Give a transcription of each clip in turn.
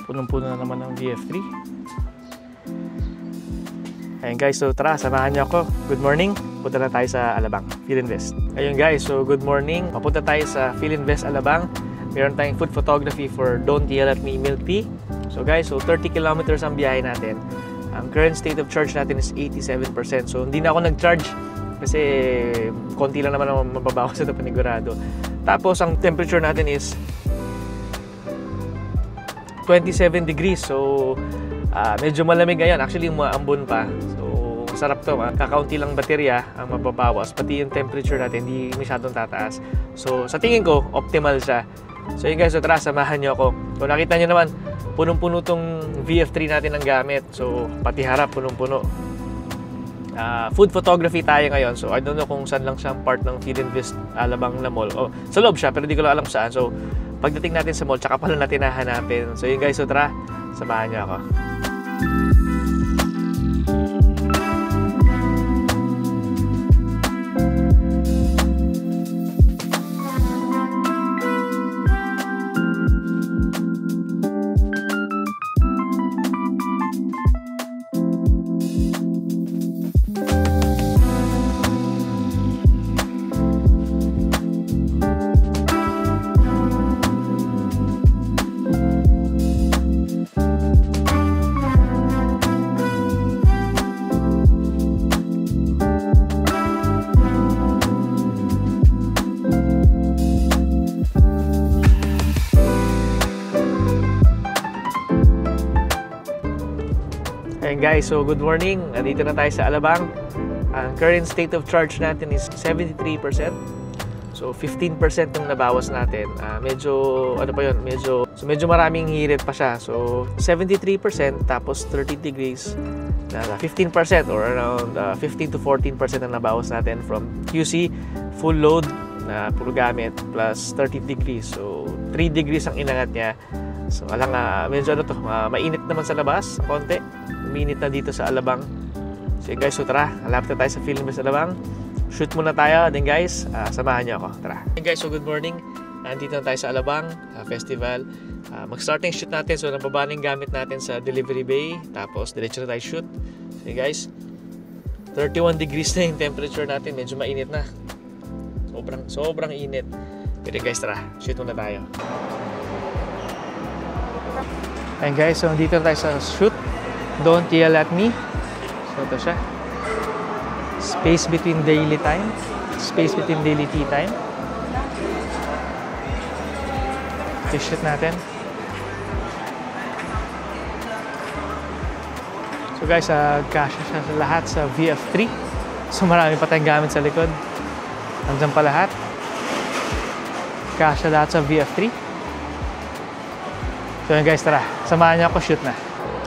punong-puno na naman ng VF3. Ayun guys, so tara, samahan niyo ako. Good morning. Punta na tayo sa Alabang, Philinvest. Ayun guys, so good morning. Papunta tayo sa Philinvest, Alabang. Meron tayong food photography for Don't Yell at Me Milk Tea. So guys, so 30 kilometers ang biyahe natin. Ang current state of charge natin is 87%. So hindi na ako nag-charge kasi konti lang naman ang mababawas sa panigurado. Tapos ang temperature natin is 27 degrees. So medyo malamig ngayon. Actually, umaambon pa. So, sarap to. Kakaunti lang baterya ang mababawas. Pati yung temperature natin, hindi masyadong tataas. So, sa tingin ko, optimal siya. So, yun guys, so tara, samahan nyo ako. Kung nakita nyo naman, punong-puno tong VF3 natin ang gamit. So, pati harap, punong-puno. Food photography tayo ngayon. So, I don't know kung saan lang siyang part ng Philinvest Alabang na mall. Oh, sa loob siya, pero di ko lang alam saan. So, pagdating natin sa mall, tsaka pala natin hahanapin. So, yun guys, so tara, samahan nyo ako. Ayan guys, so good morning. Nandito na tayo sa Alabang. Ang current state of charge natin is 73%. So 15% yung nabawas natin. Medyo ano pa yun, medyo maraming hirit pa siya. So 73% tapos 30 degrees na 15% or around 15 to 14% ang nabawas natin from QC full load na puro gamit plus 30 degrees. So 3 degrees ang inangat niya. So alang medyo ano to, mainit naman sa labas, konti. Minute na dito sa Alabang. So guys, so tara, halapit na tayo sa Philinvest Alabang. Shoot muna tayo, then guys, samahan niyo ako. Tara. Hey guys, so good morning. Nandito na tayo sa Alabang Festival. Mag-start na yung shoot natin. So nababa na yung gamit natin sa delivery bay. Tapos diretso na tayo shoot. So guys, 31 degrees na yung temperature natin. Medyo mainit na. Sobrang init. Pero guys, tara, shoot muna tayo. Hey guys, so nandito na tayo sa shoot. Don't Yell at Me. So ito siya. Space between daily time. Space between daily tea time. T-shirt natin. So guys, kasya siya sa lahat sa VF3. So marami pa tayong gamit sa likod. Nandiyan pa lahat. Kasya lahat sa VF3. So yun guys, tara. Samahan niyo ako, shoot na.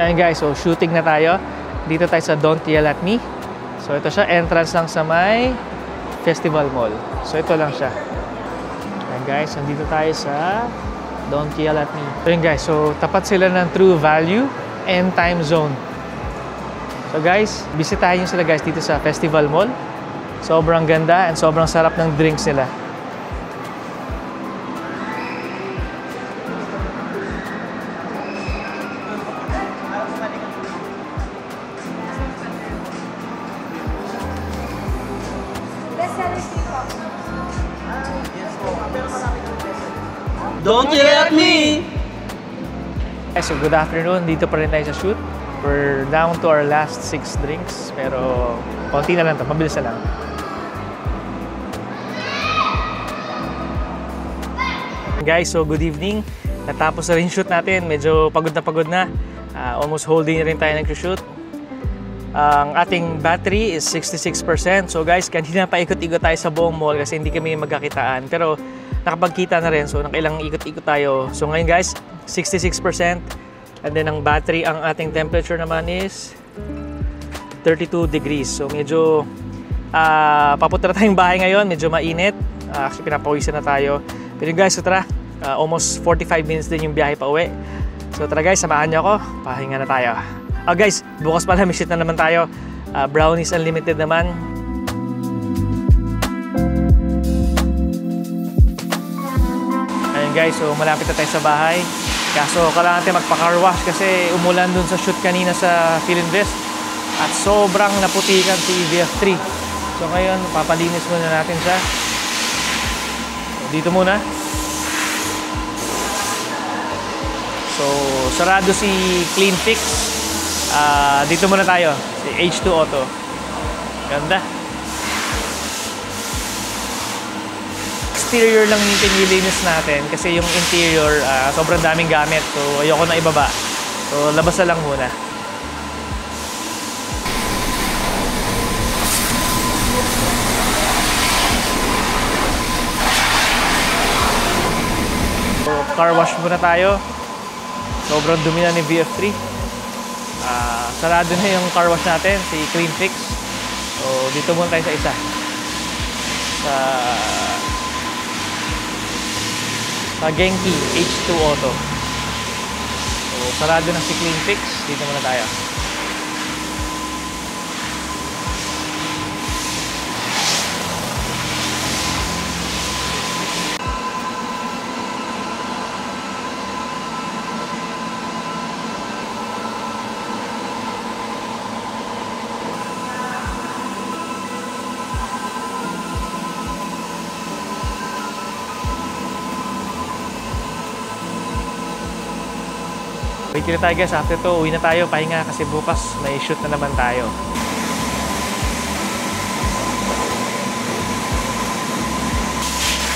Ayun guys, so shooting na tayo. Dito tayo sa Don't Yell at Me. So ito siya, entrance lang sa may Festival Mall. So ito lang siya. Ayun guys, nandito tayo sa Don't Yell at Me. So yun guys, so tapat sila ng True Value and Time Zone. So guys, bisitahin nyo sila guys dito sa Festival Mall. Sobrang ganda and sobrang sarap ng drinks nila. Don't Yell at Me! So good afternoon, dito pa rin tayo sa shoot. We're down to our last 6 drinks. Pero konti na lang ito, mabilis na lang. Guys, so good evening. Natapos na rin shoot natin, medyo pagod na. Almost whole day na rin tayo nag-shoot. Ang ating battery is 66%. So guys, kanina pa ikot-ikot tayo sa buong mall kasi hindi kami magkakitaan. Pero nakapagkita na rin, so nakailang ikot-ikot tayo. So ngayon guys, 66%. And then ang battery, ang ating temperature naman is 32 degrees. So medyo papunta na tayong bahay ngayon, medyo mainit. Actually pinapawisan na tayo. Pero guys, so tara, almost 45 minutes din yung biyahe pa uwi. So tara guys, samahan niyo ako, pahinga na tayo. Guys, bukas pala may shoot na naman tayo. Brownies Unlimited naman. Ayun guys, so malapit na tayo sa bahay. Kaso kailangan natin magpa-car wash kasi umulan dun sa shoot kanina sa Filinvest. At sobrang naputikan si VF3. So ngayon, papalinis muna natin siya. So, dito muna. So, sarado si Clean Fix. Dito muna tayo. Si H2 Auto. Ganda. Exterior lang yung pinilinis natin kasi yung interior, sobrang daming gamit. So, ayoko na ibaba. So, labas na lang muna. So, car wash muna tayo. Sobrang dumi na ni VF3. Sarado na yung car wash natin, si Clean Fix. So, dito muna tayo sa isa. Sa Genki H2 Auto. So, sarado na si Clean Fix. Dito muna tayo. Wait na tayo guys, after to uwi na tayo, pahinga kasi bukas may shoot na naman tayo.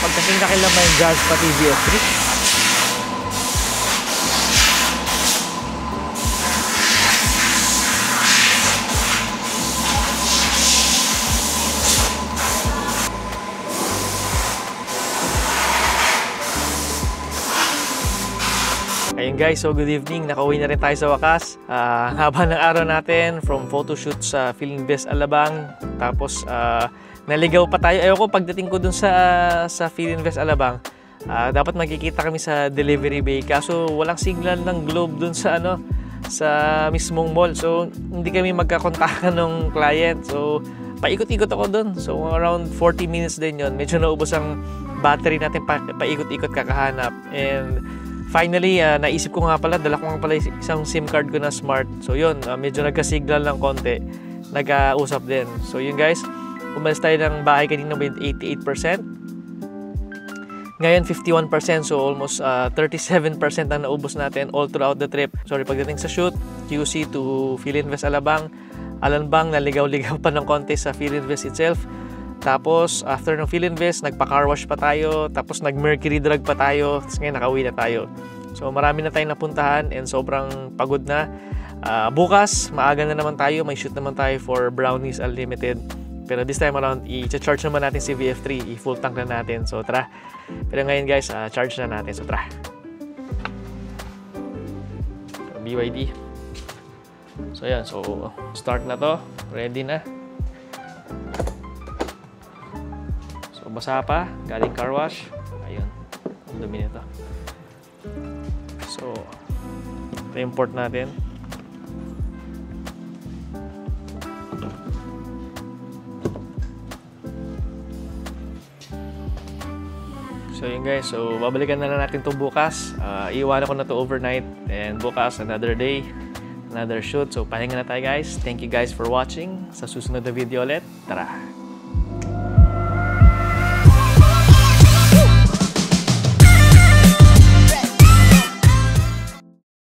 Pagkasing kakailan ba yung Jazz pati VF3? Ayun guys, so good evening. Nakauwi na rin tayo sa wakas. Haba ng araw natin from photoshoot sa Filinvest Alabang. Tapos naligaw pa tayo. Ayoko pagdating ko dun sa Filinvest Alabang. Dapat magkikita kami sa delivery bay. Kaso walang signal ng Globe dun sa sa mismong mall. So hindi kami magkakontakan ng client. So paikot-ikot ako dun. So around 40 minutes din yon. Medyo naubos ang battery natin paikot-ikot kakahanap. And finally, naisip ko nga pala, dala ko nga pala isang SIM card ko na smart. So yun, medyo nagka-signal ng konti. Nagka-usap din. So yun guys, umalis tayo ng bahay kanina with 88%. Ngayon 51%, so almost 37% ang naubos natin all throughout the trip. Sorry, pagdating sa shoot, QC to Filinvest Alabang, Alanbang, naligaw-ligaw pa ng konti sa Filinvest itself. Tapos, after ng Filinvest, nagpa-car wash pa tayo. Tapos, nag-mercury drug pa tayo. Tapos ngayon, nakauwi na tayo. So, marami na tayong napuntahan and sobrang pagod na. Bukas, maaga na naman tayo. May shoot naman tayo for Brownies Unlimited. Pero this time around, i-charge naman natin si VF3. I-full tank na natin. So, tara. Pero ngayon guys, charge na natin. So, tara. So, BYD. So, yan. So, start na to. Ready na. Basa pa, galing car wash. Ayun, ang dumi nito. So, re-import natin. So yun guys, so babalikan na lang natin to bukas. Iiwanan ko na to overnight. And bukas, another day, another shoot. So pahinga na tayo guys. Thank you guys for watching. Sa susunod na video ulit, tara!